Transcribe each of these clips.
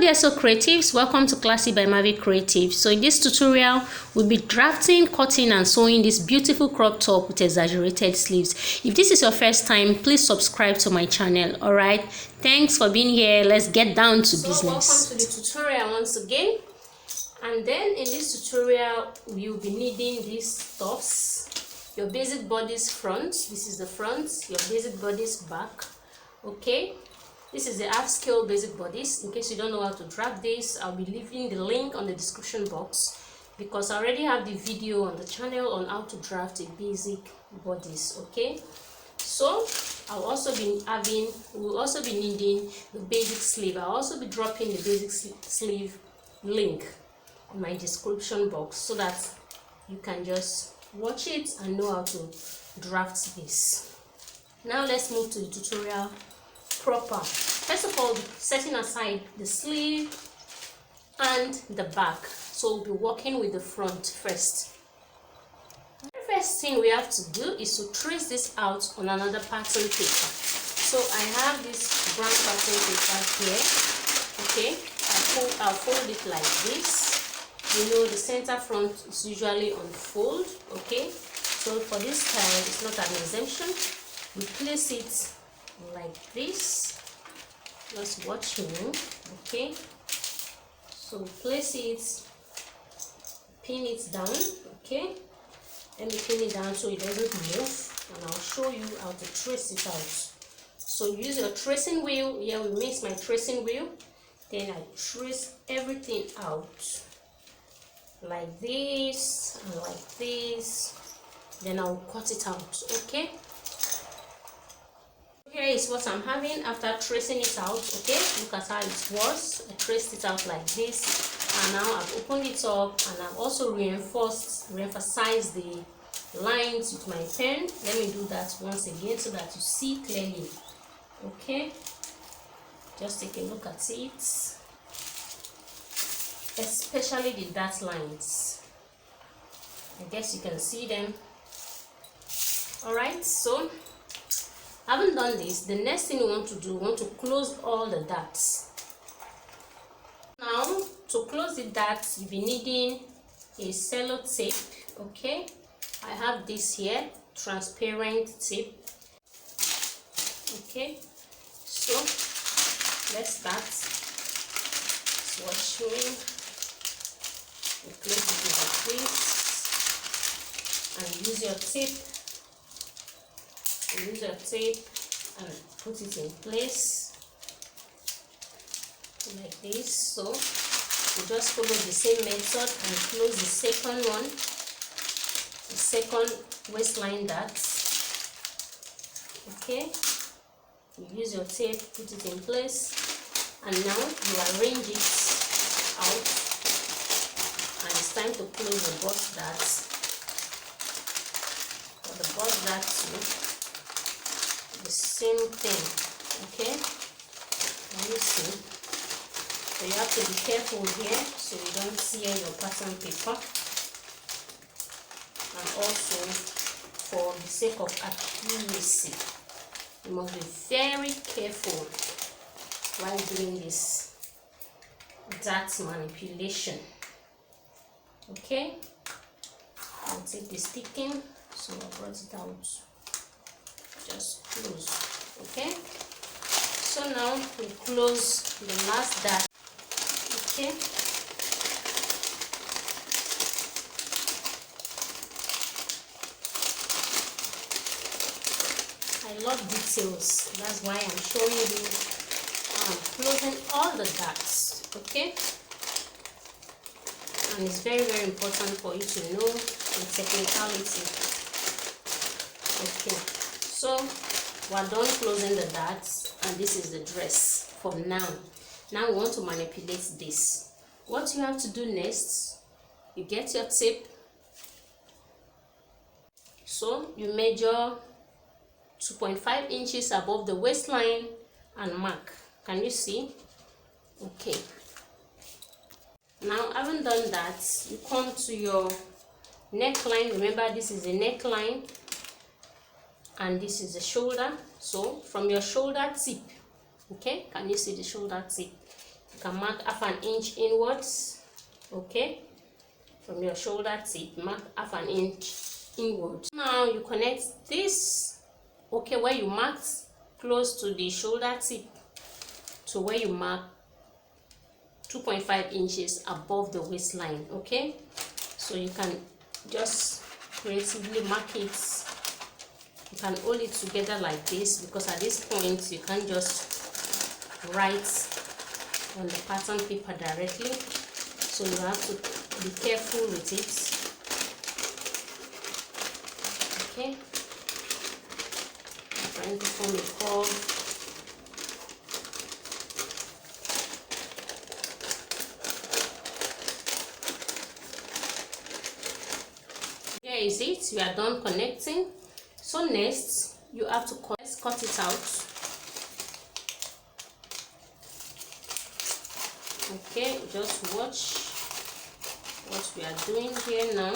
Hello there, so creatives, welcome to Classy by Mavi Creative. So in this tutorial we'll be drafting, cutting and sewing this beautiful crop top with exaggerated sleeves. If this is your first time, please subscribe to my channel. All right, thanks for being here. Let's get down to business. Welcome to the tutorial once again. And then in this tutorial we'll be needing these tops, your basic bodice front. This is the front, your basic bodice back. Okay, this is the half scale basic bodice. In case you don't know how to draft this, I'll be leaving the link on the description box because I already have the video on the channel on how to draft a basic bodice. Okay, so we'll also be needing the basic sleeve. I'll also be dropping the basic sleeve link in my description box so that you can just watch it and know how to draft this. Now let's move to the tutorial proper. First of all, setting aside the sleeve and the back, so we'll be working with the front first. The first thing we have to do is to trace this out on another pattern paper. So I have this brown pattern paper here. Okay, I'll fold it like this. You know, the center front is usually on fold. Okay, so for this time it's not an exemption. We place it like this. Just watch me. Okay, so place it, pin it down. Okay, let me pin it down so it doesn't move, and I'll show you how to trace it out. So use your tracing wheel. Here we mix my tracing wheel, then I trace everything out like this and like this, then I'll cut it out. Okay, here is what I'm having after tracing it out. Okay, look at how it was. I traced it out like this, and now I've opened it up, and I've also re-emphasized the lines with my pen. Let me do that once again so that you see clearly. Okay, just take a look at it, especially the dark lines. I guess you can see them. All right, so having done this, the next thing we want to do, we want to close all the darts. Now, to close the darts, you'll be needing a cello tape. Okay, I have this here, transparent tape. Okay, so let's start swatching. You place it like this, and use your tape. Use your tape and put it in place like this. So you just follow the same method and close the second one, the second waistline dart. Okay, you use your tape, put it in place, and now you arrange it out, and it's time to close the bust dart. For the bust dart too, the same thing. Okay, can you see? So you have to be careful here so you don't tear your pattern paper, and also for the sake of accuracy you must be very careful while doing this dart manipulation. Okay, I'll take the sticking, so I brought it out. Just close. Okay, so now we close the last dart. Okay, I love details, that's why I'm showing you how I'm closing all the darts. Okay, and it's very important for you to know the technicality. Okay, so we're done closing the darts, and this is the dress for now. Now we want to manipulate this. What you have to do next, you get your tape. So you measure 2.5 inches above the waistline and mark. Can you see? Okay, now having done that, you come to your neckline. Remember, this is a neckline and this is the shoulder. So from your shoulder tip, okay, can you see the shoulder tip? You can mark half an inch inwards, okay, from your shoulder tip. Mark half an inch inwards. Now you connect this, okay, where you marked close to the shoulder tip to where you mark 2.5 inches above the waistline, okay. So you can just creatively mark it. You can hold it together like this, because at this point you can't just write on the pattern paper directly, so you have to be careful with it, okay. I'm trying to form a curve. Here is it. We are done connecting. So next you have to cut it out. Okay, just watch what we are doing here now.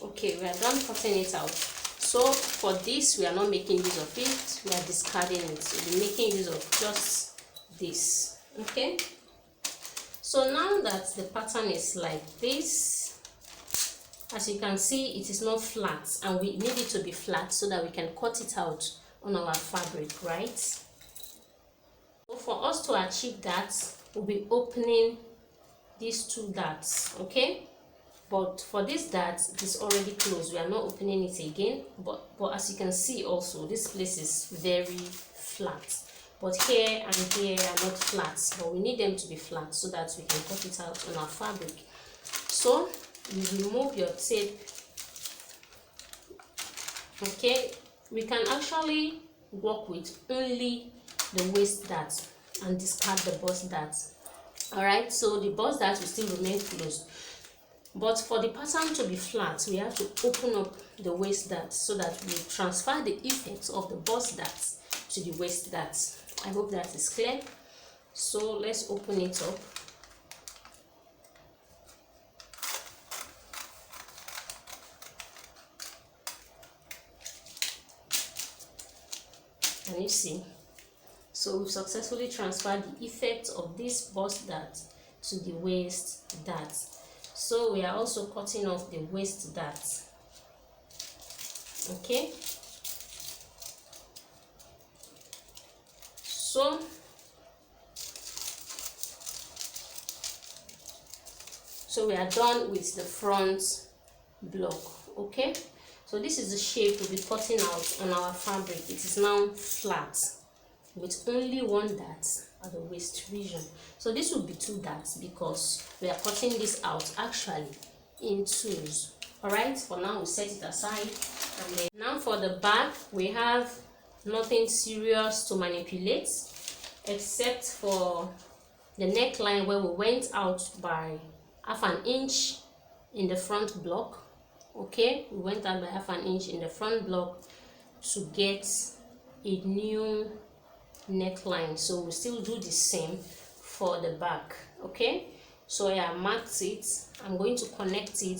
Okay, we are done cutting it out. So for this, we are not making use of it, we are discarding it. So we'll be making use of just this, okay. So now that the pattern is like this, as you can see, it is not flat, and we need it to be flat so that we can cut it out on our fabric, right? So for us to achieve that, we'll be opening these two darts, okay. But for this dart, it is already closed. We are not opening it again, but as you can see also, this place is very flat. But here and here are not flat, but we need them to be flat so that we can cut it out on our fabric. So you remove your tape, okay. We can actually work with only the waist dart and discard the bust dart. All right, so the bust dart will still remain closed, but for the pattern to be flat, we have to open up the waist dart so that we transfer the effects of the bust dart to the waist dart. I hope that is clear. So let's open it up. Can you see? So we've successfully transferred the effect of this bust dart to the waist dart. So we are also cutting off the waist dart, okay. So we are done with the front block, okay. So this is the shape we'll be cutting out on our fabric. It is now flat with only one dart at the waist region. So this will be two darts because we are cutting this out actually in twos. All right, for now we'll set it aside. And then now for the back, we have nothing serious to manipulate except for the neckline, where we went out by half an inch in the front block, okay. We went out by half an inch in the front block to get a new neckline. So we still do the same for the back, okay. So I marked it. I'm going to connect it.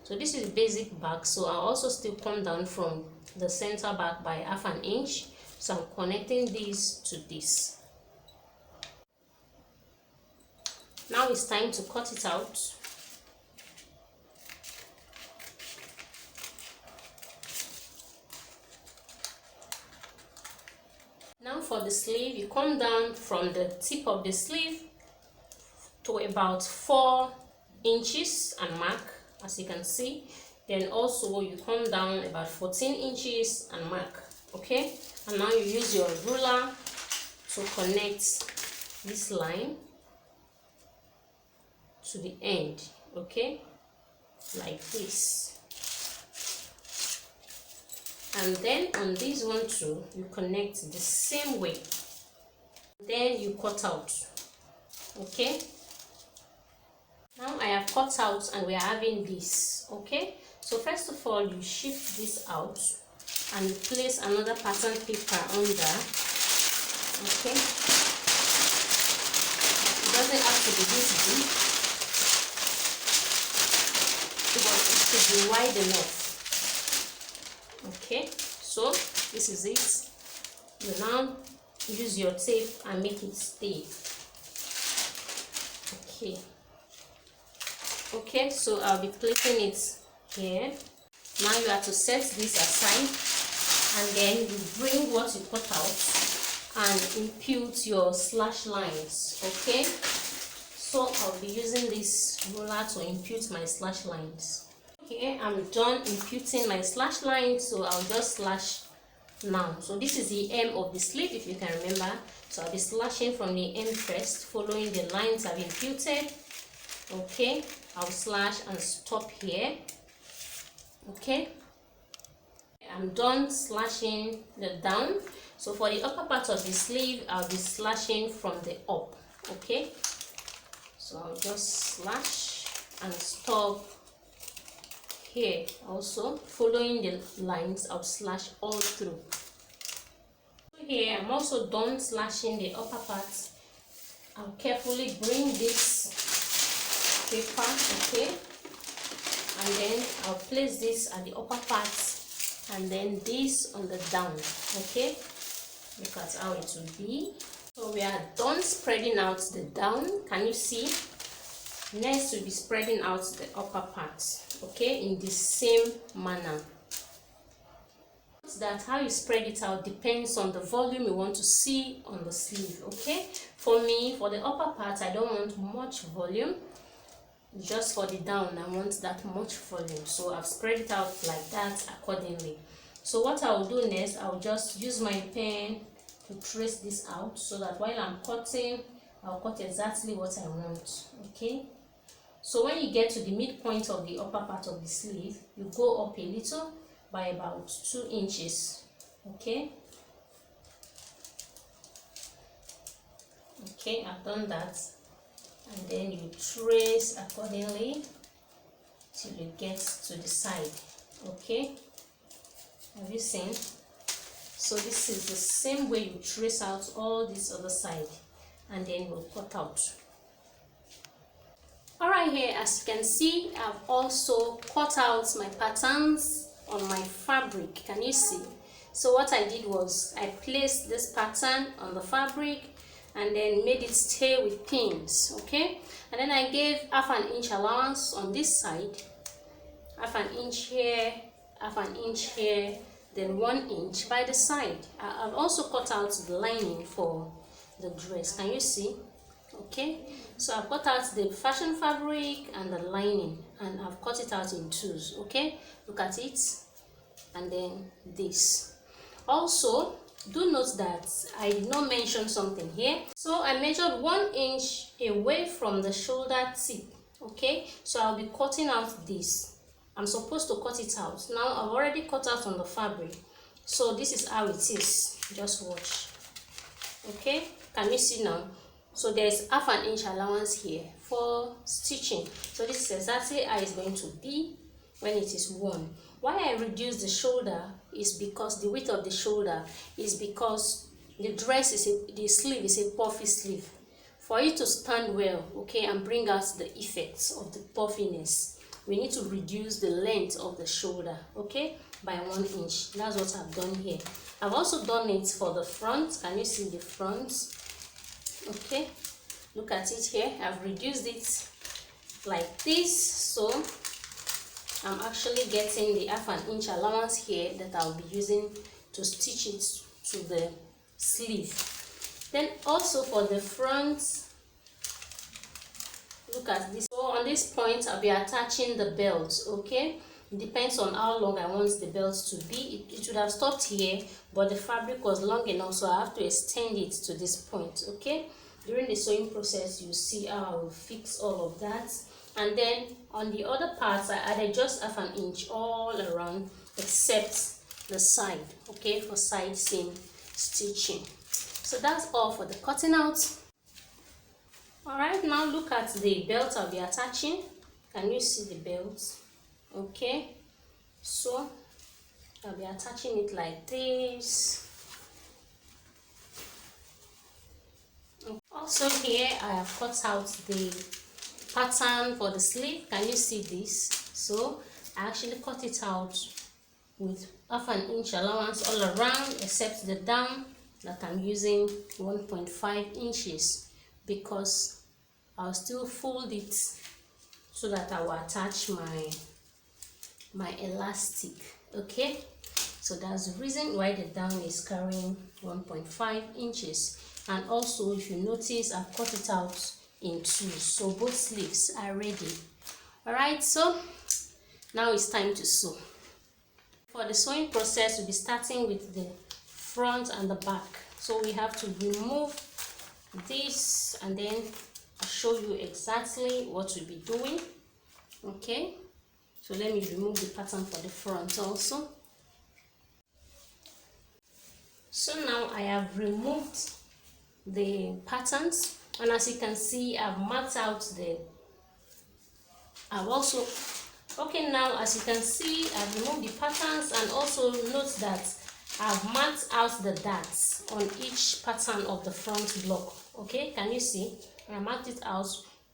So this is basic back, so I'll also still come down from the center back by half an inch. So I'm connecting this to this. Now it's time to cut it out. Now for the sleeve, you come down from the tip of the sleeve to about 4 inches and mark, as you can see. Then also you come down about 14 inches and mark, okay. And now you use your ruler to connect this line to the end, okay, like this. And then on this one too, you connect the same way. Then you cut out, okay. Now I have cut out and we are having this, okay. So first of all, you shift this out and you place another pattern paper under, okay. It doesn't have to be this deep, but it should be wide enough. Okay, so this is it. You now use your tape and make it stay. Okay, so I'll be placing it here. Now you have to set this aside, and then you bring what you cut out and impute your slash lines. Okay, so I'll be using this ruler to impute my slash lines. Okay, I'm done imputing my slash lines, so I'll just slash now. So this is the hem of the sleeve, if you can remember. So I'll be slashing from the hem first, following the lines I've imputed. Okay, I'll slash and stop here. Okay, I'm done slashing the down. So for the upper part of the sleeve, I'll be slashing from the up. Okay, so I'll just slash and stop here. Also following the lines, I'll slash all through. Here I'm also done slashing the upper part. I'll carefully bring this paper, okay, and then I'll place this at the upper part and then this on the down. Okay, look at how it will be. So we are done spreading out the down. Can you see? Next we'll be spreading out the upper part, okay, in the same manner. That how you spread it out depends on the volume you want to see on the sleeve. Okay, for me, for the upper part, I don't want much volume. Just for the down, I want that much volume, so I've spread it out like that accordingly. So what I will do next, I'll just use my pen to trace this out, so that while I'm cutting, I'll cut exactly what I want. Okay, so when you get to the midpoint of the upper part of the sleeve, you go up a little by about 2 inches. Okay, I've done that, and then you trace accordingly till you get to the side. Okay, have you seen? So this is the same way you trace out all this other side, and then we'll cut out. Alright, here as you can see, I've also cut out my patterns on my fabric. Can you see? So what I did was I placed this pattern on the fabric and then made it stay with pins. Okay, and then I gave half an inch allowance on this side, half an inch here, half an inch here, then 1 inch by the side. I've also cut out the lining for the dress. Can you see? Okay, so I've cut out the fashion fabric and the lining, and I've cut it out in twos. Okay, look at it, and then this. Also, do note that I did not mention something here. So I measured 1 inch away from the shoulder tip. Okay, so I'll be cutting out this. I'm supposed to cut it out. Now I've already cut out on the fabric, so this is how it is. Just watch. Okay, can you see now? So there's half an inch allowance here for stitching. So this is exactly how it's going to be when it is worn. Why I reduced the shoulder is because the width of the shoulder is because the dress is the sleeve is a puffy sleeve. For it to stand well, okay, and bring out the effects of the puffiness, we need to reduce the length of the shoulder, okay, by 1 inch. That's what I've done here. I've also done it for the front. Can you see the front? Okay, look at it here. I've reduced it like this, so I'm actually getting the half an inch allowance here that I'll be using to stitch it to the sleeve. Then also for the front, look at this. So on this point, I'll be attaching the belt. Okay, it depends on how long I want the belt to be. It should have stopped here, but the fabric was long enough, so I have to extend it to this point. Okay, during the sewing process, you see how I will fix all of that. And then on the other parts, I added just half an inch all around except the side. Okay, for side seam stitching. So that's all for the cutting out. Alright, now look at the belt I'll be attaching. Can you see the belt? Okay, so I'll be attaching it like this. Also here I have cut out the pattern for the sleeve. Can you see this? So I actually cut it out with half an inch allowance all around, except the down that I'm using 1.5 inches, because I'll still fold it so that I will attach my elastic. Okay, so that's the reason why the down is carrying 1.5 inches. And also, if you notice, I've cut it out in two, so both sleeves are ready. All right, so now it's time to sew. For the sewing process, we'll be starting with the front and the back. So we have to remove this, and then I'll show you exactly what we'll be doing. Okay, so let me remove the pattern for the front also. So now I have removed the patterns, and as you can see, I've marked out okay, now as you can see, I've removed the patterns, and also note that I've marked out the darts on each pattern of the front block. Okay, can you see? I marked it out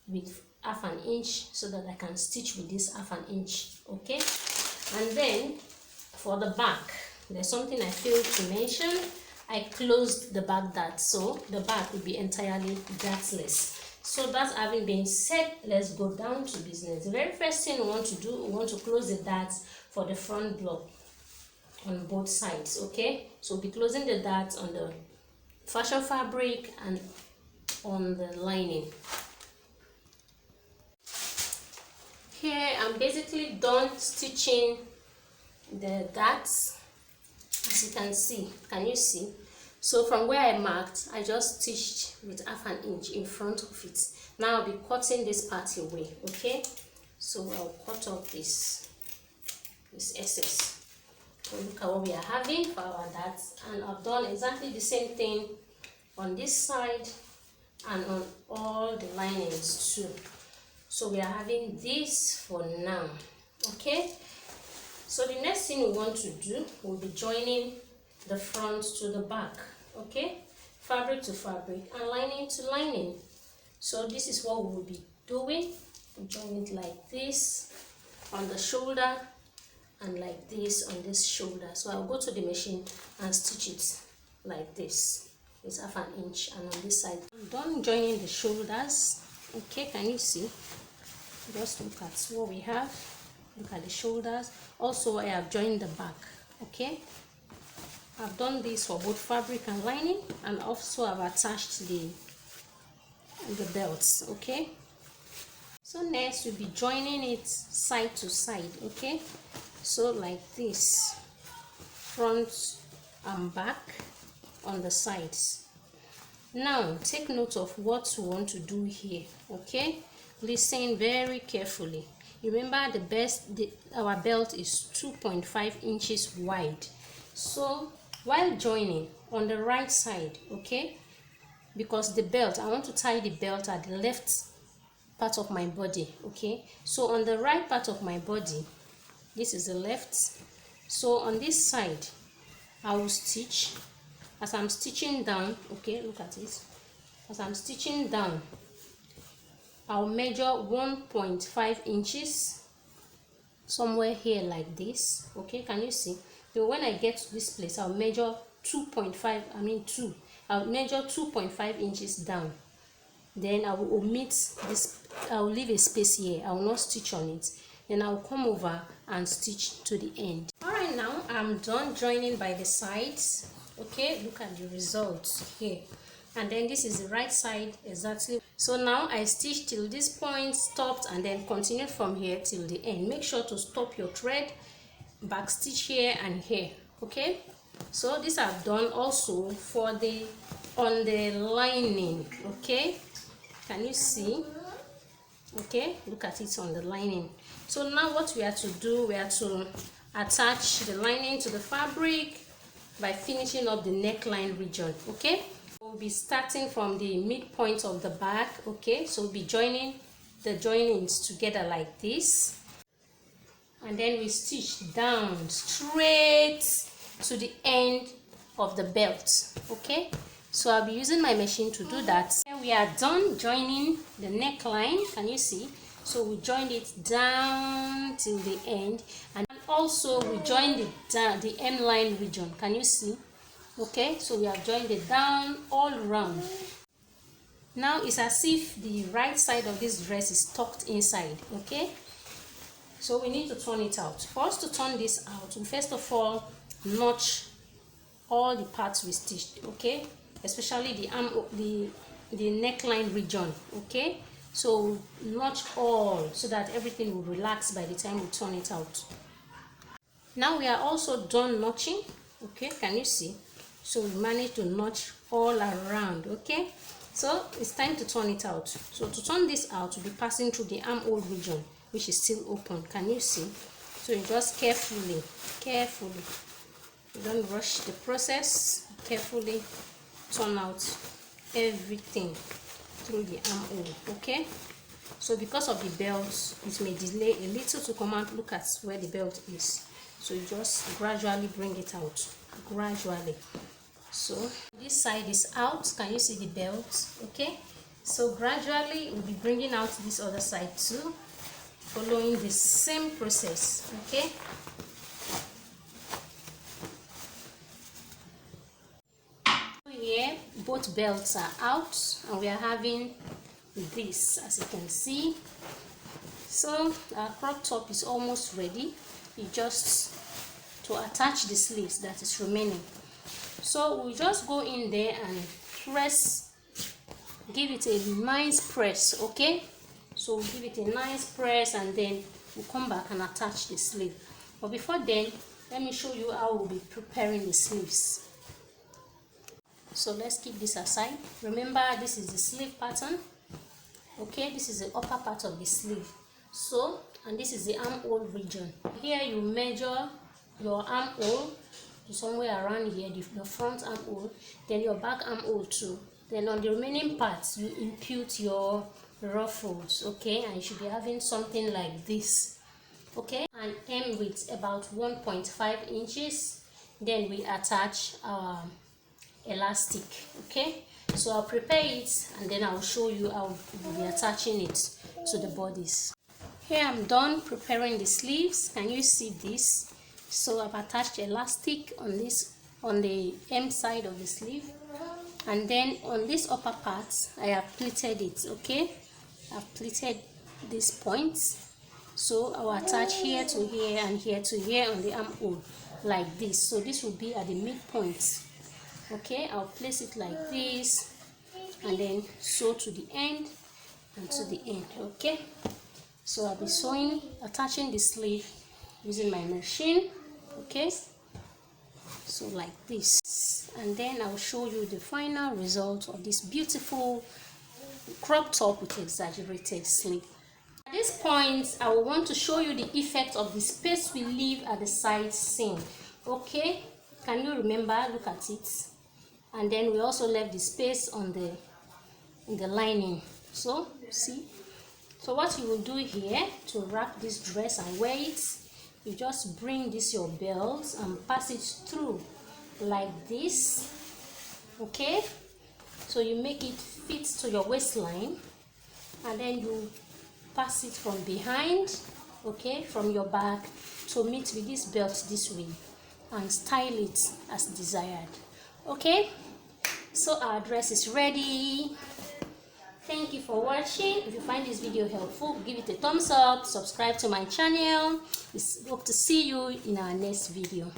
with half an inch so that I can stitch with this half an inch. Okay, and then for the back, there's something I failed to mention. I closed the back dart, so the back will be entirely dartless. So that having been said, let's go down to business. The very first thing we want to do, we want to close the darts for the front block on both sides. Okay, so we'll be closing the darts on the fashion fabric and on the lining. Here I'm basically done stitching the darts, as you can see. Can you see? So from where I marked, I just stitched with half an inch in front of it. Now I'll be cutting this part away. Okay, so I'll cut off this excess. So look at what we are having for our darts, and I've done exactly the same thing on this side and on all the linings too. So we are having this for now. Okay, so the next thing we want to do will be joining the front to the back. Okay, fabric to fabric and lining to lining. So this is what we will be doing. We join it like this on the shoulder and like this on this shoulder. So I'll go to the machine and stitch it like this. It's half an inch, and on this side I'm done joining the shoulders. Okay, can you see? Just look at what we have. Look at the shoulders. Also, I have joined the back. Okay, I've done this for both fabric and lining, and also I've attached the belts. Okay, so next we'll be joining it side to side. Okay, so like this, front and back on the sides. Now take note of what we want to do here. Okay, listen very carefully. Remember, our belt is 2.5 inches wide. So while joining on the right side, okay, because the belt, I want to tie the belt at the left part of my body. Okay, so on the right part of my body, this is the left. So on this side, I will stitch. As I'm stitching down, okay, look at it. As I'm stitching down, I'll measure 1.5 inches somewhere here like this. Okay, can you see? So when I get to this place, I'll measure 2. I'll measure 2.5 inches down. Then I will omit this. I will leave a space here. I will not stitch on it. Then I'll come over and stitch to the end. All right, now I'm done joining by the sides. Okay, look at the results here. And then this is the right side exactly. So now I stitch till this point, stopped, and then continue from here till the end. Make sure to stop your thread, back stitch here and here. Okay, so this I've done also for on the lining. Okay, can you see? Okay, look at it on the lining. So now what we have to do, we have to attach the lining to the fabric by finishing up the neckline region. Okay, we'll be starting from the midpoint of the back. Okay, so we'll be joining the joinings together like this, and then we stitch down straight to the end of the belt. Okay, so I'll be using my machine to do that. And we are done joining the neckline. Can you see? So we joined it down till the end, and also we joined it down the hemline region. Can you see? Okay, so we have joined it down all around. Now it's as if the right side of this dress is tucked inside. Okay, so we need to turn it out. For us to turn this out, we first of all notch all the parts we stitched. Okay, especially the neckline region. Okay, so notch all so that everything will relax by the time we turn it out. Now we are also done notching. Okay, can you see? So we managed to notch all around. Okay, so it's time to turn it out. So to turn this out, we'll be passing through the armhole region, which is still open. Can you see? So you just carefully, you don't rush the process, carefully turn out everything through the armhole. Okay, so because of the belt, it may delay a little to come out. Look at where the belt is. So you just gradually bring it out, gradually. So this side is out. Can you see the belt? Okay, so gradually we'll be bringing out this other side too, following the same process. Okay, here both belts are out, and we are having this, as you can see. So our crop top is almost ready. You just to attach the sleeves that is remaining. So we just go in there and press, give it a nice press. Okay, so we'll give it a nice press, and then we'll come back and attach the sleeve. But before then, let me show you how we'll be preparing the sleeves. So let's keep this aside. Remember, this is the sleeve pattern. Okay, this is the upper part of the sleeve. So, and this is the armhole region. Here you measure your armhole to somewhere around here, the front armhole, then your back armhole too. Then on the remaining parts, you impute your ruffles. Okay, and you should be having something like this. Okay, and hem with about 1.5 inches. Then we attach our elastic. Okay, so I'll prepare it, and then I'll show you how we'll be attaching it to the bodice. Here I'm done preparing the sleeves. Can you see this? So I've attached elastic on this, on the hem side of the sleeve, and then on this upper part I have pleated it. Okay, I've pleated these points, so I'll attach here to here and here to here on the armhole like this. So this will be at the midpoint. Okay, I'll place it like this, and then sew to the end and to the end. Okay, so I'll be sewing, attaching the sleeve using my machine. Okay, so like this, and then I'll show you the final result of this beautiful crop top with exaggerated sleeve. At this point, I will want to show you the effect of the space we leave at the side seam. Okay, can you remember? Look at it. And then we also left the space on in the lining. So see, so what you will do here to wrap this dress and wear it, you just bring this your belt and pass it through like this. Okay, so you make it fit to your waistline, and then you pass it from behind, okay, from your back, to meet with this belt this way, and style it as desired. Okay, so our dress is ready. Thank you for watching. If you find this video helpful, give it a thumbs up, subscribe to my channel. I hope to see you in our next video.